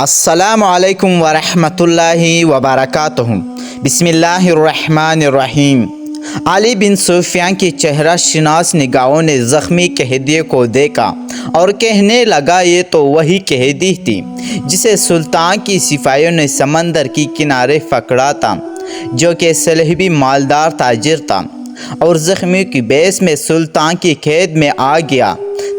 السلام علیکم ورحمۃ اللہ وبرکاتہ۔ بسم اللہ الرحمن الرحیم۔ علی بن سفیان کی چہرہ شناس نگاہوں نے زخمی قیدی کو دیکھا اور کہنے لگا یہ تو وہی قیدی تھی جسے سلطان کی سپاہیوں نے سمندر کی کنارے پکڑا تھا، جو کہ صلیبی مالدار تاجر تھا اور زخمی کی بیس میں سلطان کی قید میں آ گیا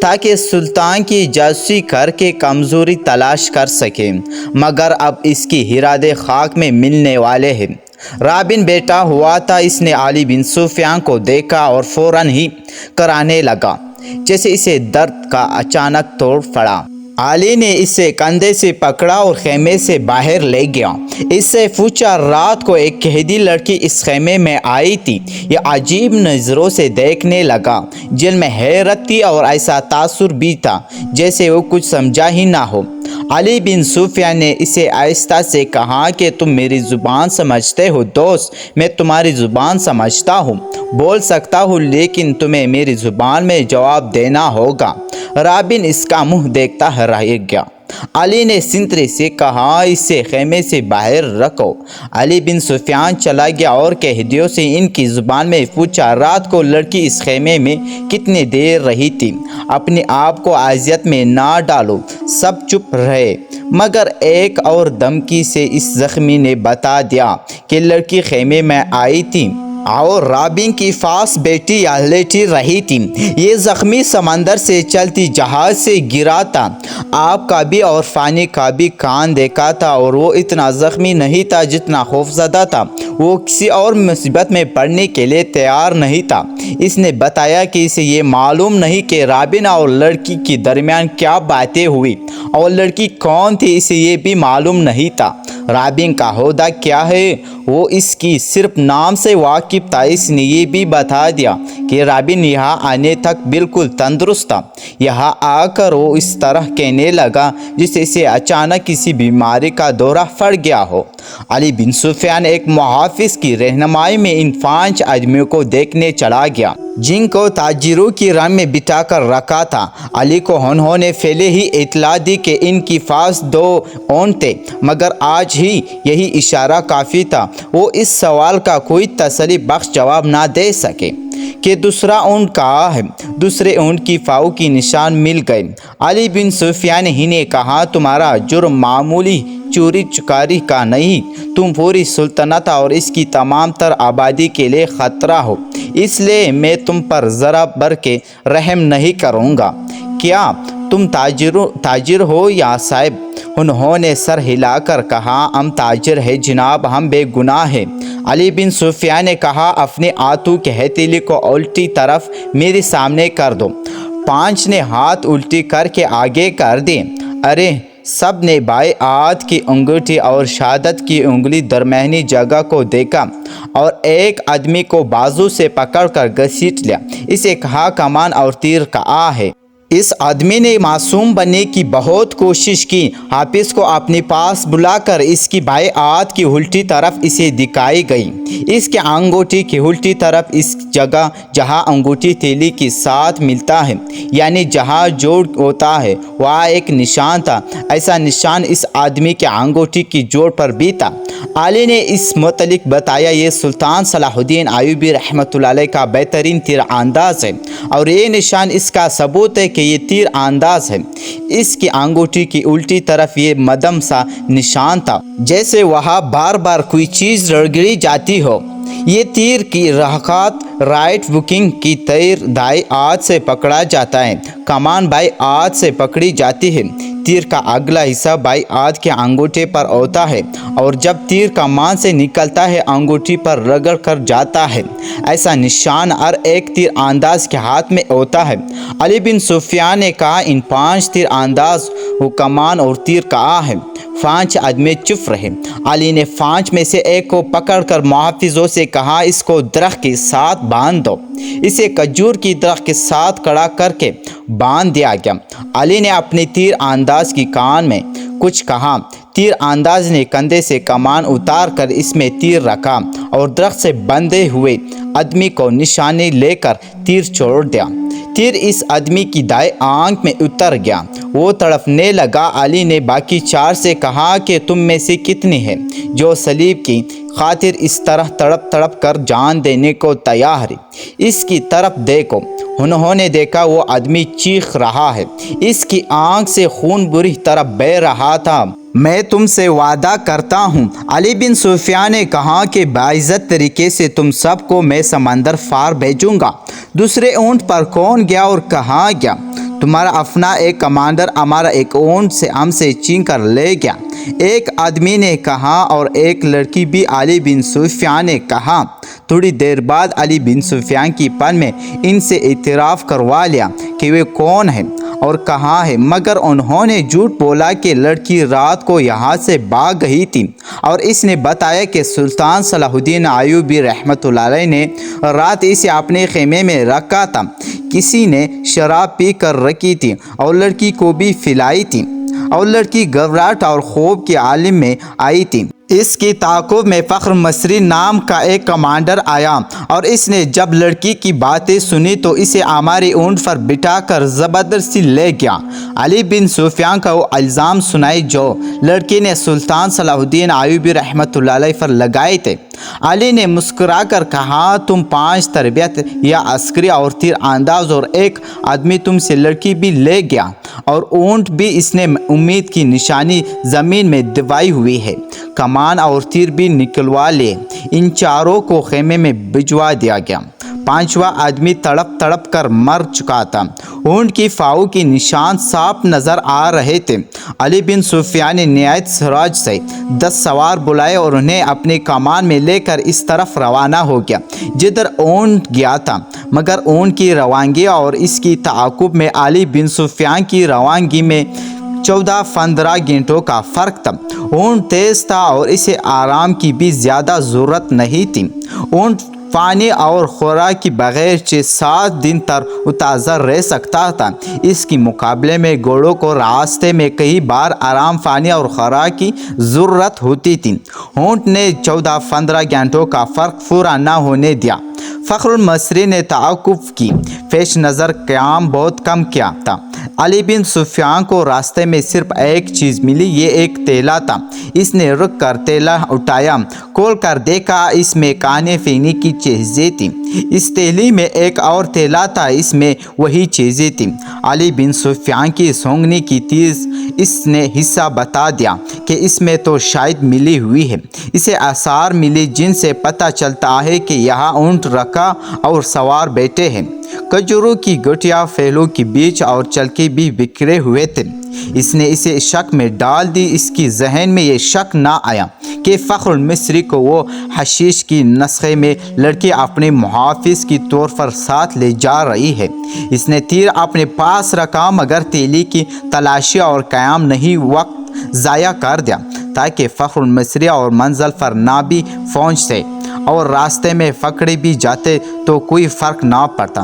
تاکہ سلطان کی جاسوسی کر کے کمزوری تلاش کر سکے، مگر اب اس کی ارادے خاک میں ملنے والے ہیں۔ رابن بیٹا ہوا تھا، اس نے علی بن سفیان کو دیکھا اور فوراً ہی کرانے لگا جیسے اسے درد کا اچانک توڑ پڑا۔ علی نے اسے کندھے سے پکڑا اور خیمے سے باہر لے گیا۔ اس سے پوچھا، رات کو ایک قیدی لڑکی اس خیمے میں آئی تھی؟ یہ عجیب نظروں سے دیکھنے لگا جن میں حیرت تھی اور ایسا تاثر بھی تھا جیسے وہ کچھ سمجھا ہی نہ ہو۔ علی بن سفیان نے اسے آہستہ سے کہا کہ تم میری زبان سمجھتے ہو دوست؟ میں تمہاری زبان سمجھتا ہوں، بول سکتا ہوں، لیکن تمہیں میری زبان میں جواب دینا ہوگا۔ رابن اس کا منہ دیکھتا رہ گیا۔ علی نے سنتری سے کہا، اسے خیمے سے باہر رکھو۔ علی بن سفیان چلا گیا اور قیدیوں سے ان کی زبان میں پوچھا، رات کو لڑکی اس خیمے میں کتنی دیر رہی تھی؟ اپنے آپ کو اذیت میں نہ ڈالو۔ سب چپ رہے، مگر ایک اور دھمکی سے اس زخمی نے بتا دیا کہ لڑکی خیمے میں آئی تھی اور رابن کی پاس بیٹی یا لیٹی رہی تھی۔ یہ زخمی سمندر سے چلتی جہاز سے گرا تھا، آپ کا بھی اور فانی کا بھی کان دیکھا تھا، اور وہ اتنا زخمی نہیں تھا جتنا خوفزدہ تھا۔ وہ کسی اور مصیبت میں پڑنے کے لیے تیار نہیں تھا۔ اس نے بتایا کہ اسے یہ معلوم نہیں کہ رابن اور لڑکی کے درمیان کیا باتیں ہوئی اور لڑکی کون تھی، اسے یہ بھی معلوم نہیں تھا۔ رابن کا عہدہ کیا ہے وہ اس کی صرف نام سے واقف تھا۔ اس نے یہ بھی بتا دیا کہ رابن یہاں آنے تک بالکل تندرست تھا۔ یہاں آ کر وہ اس طرح کہنے لگا جسے اسے اچانک کسی بیماری کا دورہ پڑ گیا ہو۔ علی بن سفیان ایک محافظ کی رہنمائی میں ان 5 آدمیوں کو دیکھنے چلا گیا جن کو تاجروں کی رن میں بٹھا کر رکھا تھا۔ علی کو انہوں نے پہلے ہی اطلاع دی کہ ان کی پاس 2 اونٹ تھے، مگر آج ہی یہی اشارہ کافی تھا۔ وہ اس سوال کا کوئی تسلی بخش جواب نہ دے سکے کہ دوسرا اونٹ کہاں ہے۔ دوسرے اونٹ کی پاؤں کی نشان مل گئے۔ علی بن سفیان ہی نے کہا، تمہارا جرم معمولی چوری چکاری کا نہیں، تم پوری سلطنت اور اس کی تمام تر آبادی کے لیے خطرہ ہو، اس لیے میں تم پر ذرا بر کے رحم نہیں کروں گا۔ کیا تم تاجر ہو یا صاحب؟ انہوں نے سر ہلا کر کہا، ہم تاجر ہیں جناب، ہم بے گناہ ہیں۔ علی بن سفیان نے کہا، اپنے ہاتھوں کے ہتھیلی کو الٹی طرف میرے سامنے کر دو۔ 5 نے ہاتھ الٹی کر کے آگے کر دیے۔ ارے سب نے بائیں ہاتھ کی انگوٹھی اور شہادت کی انگلی درمیانی جگہ کو دیکھا اور ایک آدمی کو بازو سے پکڑ کر گھسیٹ لیا۔ اسے کہا، کمان اور تیر کہاں ہے؟ اس آدمی نے معصوم بننے کی بہت کوشش کی۔ حافظ کو اپنے پاس بلا کر اس کی بائیں ہاتھ کی الٹی طرف اسے دکھائی گئی۔ اس کے انگوٹھی کی الٹی طرف اس جگہ جہاں انگوٹھی تیلی کے ساتھ ملتا ہے، یعنی جہاں جوڑ ہوتا ہے، وہاں ایک نشان تھا۔ ایسا نشان اس آدمی کے انگوٹھی کی جوڑ پر بھی تھا۔ علی نے اس متعلق بتایا، یہ سلطان صلاح الدین ایوبی رحمۃ اللہ علیہ کا بہترین تیر انداز ہے، اور یہ نشان اس کا ثبوت ہے کہ یہ تیر انداز ہے۔ اس کی انگوٹھی کی الٹی طرف یہ مدھم سا نشان تھا، جیسے وہاں بار بار کوئی چیز رگڑی جاتی ہو۔ یہ تیر کی حرکات رائٹ بکنگ کی تیر دائیں ہاتھ سے پکڑا جاتا ہے، کمان بائیں ہاتھ سے پکڑی جاتی ہے۔ تیر کا اگلا حصہ بائیں ہاتھ کے انگوٹھے پر ہوتا ہے، اور جب تیر کمان سے نکلتا ہے انگوٹھی پر رگڑ کر جاتا ہے۔ ایسا نشان ہر ایک تیر انداز کے ہاتھ میں ہوتا ہے۔ علی بن سفیان نے کہا، ان 5 تیر انداز وہ کمان اور تیر کہاں ہے؟ 5 آدمی چپ رہے۔ علی نے 5 میں سے ایک کو پکڑ کر محافظوں سے کہا، اس کو درخت کے ساتھ باندھ دو۔ اسے کھجور کی درخت کے ساتھ کھڑا کر کے باندھ دیا گیا۔ علی نے اپنے تیر انداز کی کان میں کچھ کہا۔ تیر انداز نے کندھے سے کمان اتار کر اس میں تیر رکھا اور درخت سے بندھے ہوئے آدمی کو نشانی لے کر تیر چھوڑ دیا۔ تیر اس آدمی کی دائیں آنکھ میں اتر گیا۔ وہ تڑپنے لگا۔ علی نے باقی 4 سے کہا کہ تم میں سے کتنے ہیں جو صلیب کی خاطر اس طرح تڑپ تڑپ کر جان دینے کو تیار ہے؟ اس کی طرف دیکھو۔ انہوں نے دیکھا وہ آدمی چیخ رہا ہے، اس کی آنکھ سے خون بری طرح بہہ رہا تھا۔ میں تم سے وعدہ کرتا ہوں، علی بن سفیان نے کہا کہ باعزت طریقے سے تم سب کو میں سمندر پار بھیجوں گا۔ دوسرے اونٹ پر کون گیا اور کہاں گیا؟ تمہارا اپنا ایک کمانڈر ہمارا ایک اونٹ سے ہم سے چھین کر لے گیا، ایک آدمی نے کہا، اور ایک لڑکی بھی علی بن سفیان نے کہا۔ تھوڑی دیر بعد علی بن سفیان کی پن میں ان سے اعتراف کروا لیا کہ وہ کون ہے اور کہاں ہے، مگر انہوں نے جھوٹ بولا کہ لڑکی رات کو یہاں سے بھاگ گئی تھی، اور اس نے بتایا کہ سلطان صلاح الدین ایوبی رحمۃ اللہ علیہ نے رات اسے اپنے خیمے میں رکھا تھا۔ کسی نے شراب پی کر رکھی تھی اور لڑکی کو بھی پلائی تھی، اور لڑکی گھبراہٹ اور خوف کے عالم میں آئی تھی۔ اس کی تعاقب میں فخر مصری نام کا ایک کمانڈر آیا، اور اس نے جب لڑکی کی باتیں سنی تو اسے ہمارے اونٹ پر بٹھا کر زبردستی لے گیا۔ علی بن سفیان کا وہ الزام سنائے جو لڑکی نے سلطان صلاح الدین ایوبی رحمۃ اللہ علیہ پر لگائے تھے۔ علی نے مسکرا کر کہا، تم 5 تربیت یا عسکری اور تیر انداز اور ایک آدمی تم سے لڑکی بھی لے گیا، اور اونٹ بھی اس نے امید کی نشانی زمین میں دبائی ہوئی ہے، کمان اور تیر بھی نکلوا لیے۔ ان 4 کو خیمے میں بھجوا دیا گیا۔ 5واں آدمی تڑپ تڑپ کر مر چکا تھا۔ اونٹ کی فاؤ کی نشان صاف نظر آ رہے تھے۔ علی بن سفیان نے نہایت سراج سے 10 سوار بلائے اور انہیں اپنے کمان میں لے کر اس طرف روانہ ہو گیا جدھر اونٹ گیا تھا، مگر اونٹ کی روانگی اور اس کی تعاقب میں علی بن سفیان کی روانگی میں 14-15 گھنٹوں کا فرق تھا۔ اونٹ تیز تھا اور اسے آرام کی بھی زیادہ ضرورت نہیں تھی۔ اونٹ پانی اور خوراک کی بغیر 6-7 دن تک تازہ رہ سکتا تھا۔ اس کے مقابلے میں گھوڑوں کو راستے میں کئی بار آرام، پانی اور خوراک کی ضرورت ہوتی تھی۔ اونٹ نے 14-15 گھنٹوں کا فرق پورا نہ ہونے دیا۔ فخر مصری نے تعاقب کی پیش نظر قیام بہت کم کیا تھا۔ علی بن سفیان کو راستے میں صرف ایک چیز ملی، یہ ایک تیلا تھا۔ اس نے رک کر تیلا اٹھایا، کھول کر دیکھا، اس میں کھانے پینے کی چیزیں تھیں۔ اس تیلی میں ایک اور تیلا تھا، اس میں وہی چیزیں تھیں۔ علی بن سفیان کی سونگنے کی تیز اس نے حصہ بتا دیا کہ اس میں تو شاید ملی ہوئی ہے۔ اسے آثار ملی جن سے پتہ چلتا ہے کہ یہاں اونٹ رکھا اور سوار بیٹھے ہیں۔ کھجوروں کی گٹھیاں پھیلوں کے بیچ اور چلکے بھی بکھرے ہوئے تھے۔ اس نے اسے شک میں ڈال دی۔ اس کی ذہن میں یہ شک نہ آیا کہ فخر مصری کو وہ حشیش کی نسخے میں لڑکی اپنے محافظ کی طور پر ساتھ لے جا رہی ہے۔ اس نے تیر اپنے پاس رکھا مگر تیلی کی تلاشی اور قیام نہیں وقت ضائع کر دیا تاکہ فخر مصری اور منزل پر نہ بھی پہنچتے اور راستے میں پکڑے بھی جاتے تو کوئی فرق نہ پڑتا۔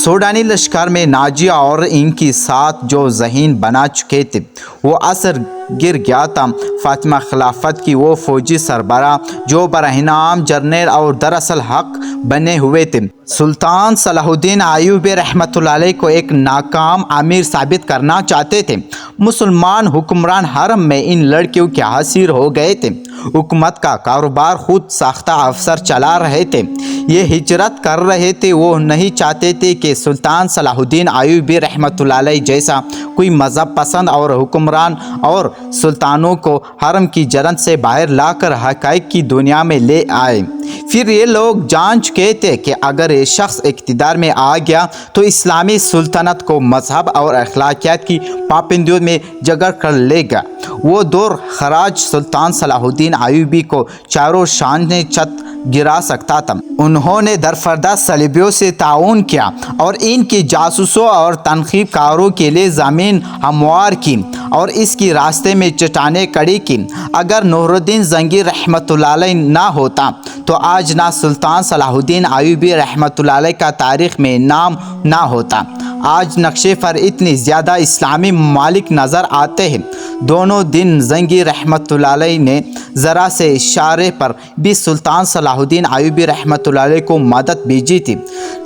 سوڈانی لشکر میں ناجیہ اور ان کی ساتھ جو ذہین بنا چکے تھے وہ اثر گر گیا تھا۔ فاطمہ خلافت کی وہ فوجی سربراہ جو برہنام جرنیل اور دراصل حق بنے ہوئے تھے، سلطان صلاح الدین ایوبی رحمۃ اللہ علیہ کو ایک ناکام امیر ثابت کرنا چاہتے تھے۔ مسلمان حکمران حرم میں ان لڑکیوں کے حاصل ہو گئے تھے۔ حکومت کا کاروبار خود ساختہ افسر چلا رہے تھے۔ یہ ہجرت کر رہے تھے۔ وہ نہیں چاہتے تھے کہ سلطان صلاح الدین ایوبی رحمۃ اللہ علیہ جیسا کوئی مذہب پسند اور حکمران اور سلطانوں کو حرم کی جنت سے باہر لا کر حقائق کی دنیا میں لے آئے۔ پھر یہ لوگ جان چکے تھے کہ اگر یہ شخص اقتدار میں آ گیا تو اسلامی سلطنت کو مذہب اور اخلاقیات کی پابندیوں میں جگڑ کر لے گا۔ وہ دور خراج سلطان صلاح الدین ایوبی کو چاروں شانے چت گرا سکتا تھا۔ انہوں نے درفردہ صلیبیوں سے تعاون کیا اور ان کی جاسوسوں اور تنقیب کاروں کے لیے زمین ہموار کی اور اس کی راستے میں چٹانیں کھڑی کی۔ اگر نور الدین زنگی رحمۃ اللہ علیہ نہ ہوتا تو آج نہ سلطان صلاح الدین ایوبی رحمۃ اللہ علیہ کا تاریخ میں نام نہ ہوتا۔ آج نقشے پر اتنے زیادہ اسلامی ممالک نظر آتے ہیں۔ دونوں دن زنگی رحمۃ اللہ علیہ نے ذرا سے اشارے پر بھی سلطان صلاح الدین ایوبی رحمۃ اللہ علیہ کو مدد بھیجی تھی۔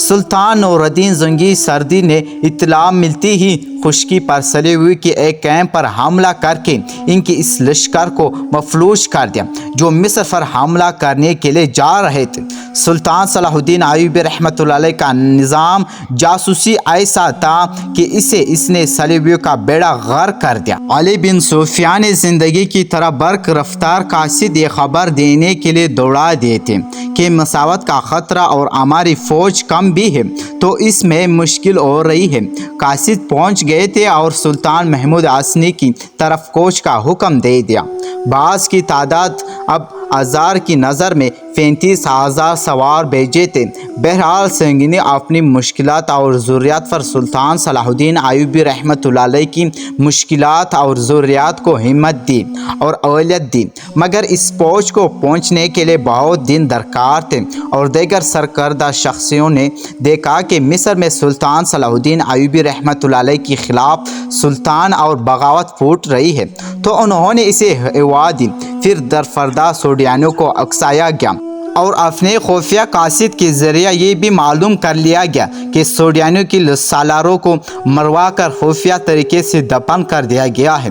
سلطان نور الدین زنگی سردی نے اطلاع ملتی ہی خشکی پر سلی ہوئی کے ایک کیمپ پر حملہ کر کے ان کی اس لشکر کو مفلوج کر دیا جو مصر پر حملہ کرنے کے لیے جا رہے تھے۔ سلطان صلاح الدین ایوبی رحمۃ اللہ علیہ کا نظام جاسوسی ایسا تھا کہ اس نے صلیبیوں کا بیڑا غرق کر دیا۔ علی بن سفیان نے زندگی کی طرح برق رفتار قاصد یہ خبر دینے کے لیے دوڑا دیے تھے کہ مساوات کا خطرہ اور ہماری فوج کم بھی ہے تو اس میں مشکل ہو رہی ہے۔ قاصد پہنچ گئے تھے اور سلطان محمود غزنی کی طرف کوچ کا حکم دے دیا۔ بعض کی تعداد اب 1000 کی نظر میں 35,000 سوار بھیجے تھے۔ بہرحال سنگی نے اپنی مشکلات اور ضروریات پر سلطان صلاح الدین ایوبی رحمۃ اللہ علیہ کی مشکلات اور ضروریات کو ہمت دی اور اولت دی، مگر اس پہنچ کو پہنچنے کے لیے بہت دن درکار تھے اور دیگر سرکردہ شخصیوں نے دیکھا کہ مصر میں سلطان صلاح الدین ایوبی رحمۃ اللہ علیہ کے خلاف سلطان اور بغاوت پھوٹ رہی ہے تو انہوں نے اسے ہوا دی۔ پھر درفردہ سوڈانیوں کو اکسایا گیا اور اپنے خفیہ قاصد کے ذریعہ یہ بھی معلوم کر لیا گیا کہ سوڈانیوں کی سالاروں کو مروا کر خفیہ طریقے سے دفن کر دیا گیا ہے۔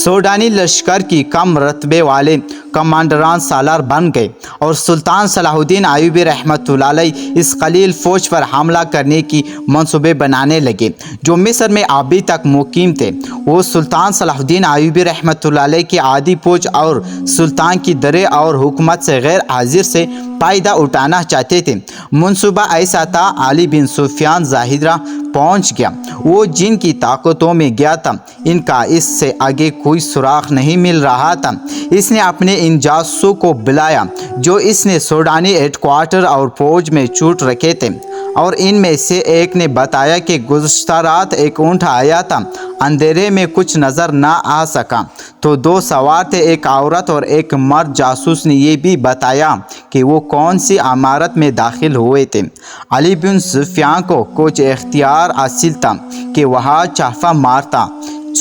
سوڈانی لشکر کی کم رتبے والے کمانڈران سالار بن گئے اور سلطان صلاح الدین ایوبی رحمۃ اللہ علیہ اس قلیل فوج پر حملہ کرنے کی منصوبے بنانے لگے جو مصر میں ابھی تک مقیم تھے۔ وہ سلطان صلاح الدین ایوبی رحمۃ اللہ علیہ کی عادی فوج اور سلطان کی درے اور حکومت سے غیر حاضر سے فائدہ اٹھانا چاہتے تھے۔ منصوبہ ایسا تھا، علی بن سفیان ظاہرہ پہنچ گیا، وہ جن کی طاقتوں میں گیا تھا ان کا اس سے آگے کوئی سراغ نہیں مل رہا تھا۔ اس نے اپنے ان جاسوسوں کو بلایا جو اس نے سوڈانی ہیڈ کوارٹر اور فوج میں چھوٹ رکھے تھے، اور ان میں سے ایک نے بتایا کہ گزشتہ رات ایک اونٹ آیا تھا، اندھیرے میں کچھ نظر نہ آ سکا تو 2 سوار تھے، ایک عورت اور ایک مرد۔ جاسوس نے یہ بھی بتایا کہ وہ کون سی عمارت میں داخل ہوئے تھے۔ علی بن سفیان کو کچھ اختیار حاصل تھا کہ وہاں چھاپہ مارتا۔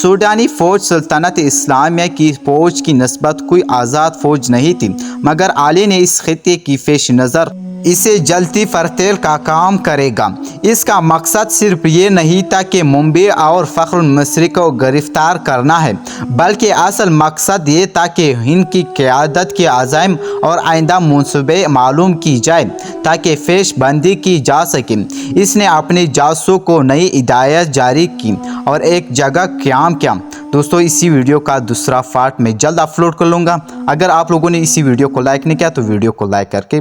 سوڈانی فوج سلطنت اسلامیہ کی فوج کی نسبت کوئی آزاد فوج نہیں تھی، مگر علی نے اس خطے کی پیش نظر اسے جلتی فرتیل کا کام کرے گا۔ اس کا مقصد صرف یہ نہیں تھا کہ ممبئی اور فخر مصری کو گرفتار کرنا ہے، بلکہ اصل مقصد یہ تھا کہ ان کی قیادت کے عزائم اور آئندہ منصوبے معلوم کی جائے تاکہ پیش بندی کی جا سکے۔ اس نے اپنے جاسوسوں کو نئی ہدایت جاری کی اور ایک جگہ قیام کیا۔ دوستو اسی ویڈیو کا دوسرا پارٹ میں جلد اپلوڈ کر لوں گا۔ اگر آپ لوگوں نے اسی ویڈیو کو لائک نہیں کیا تو ویڈیو کو لائک کر کے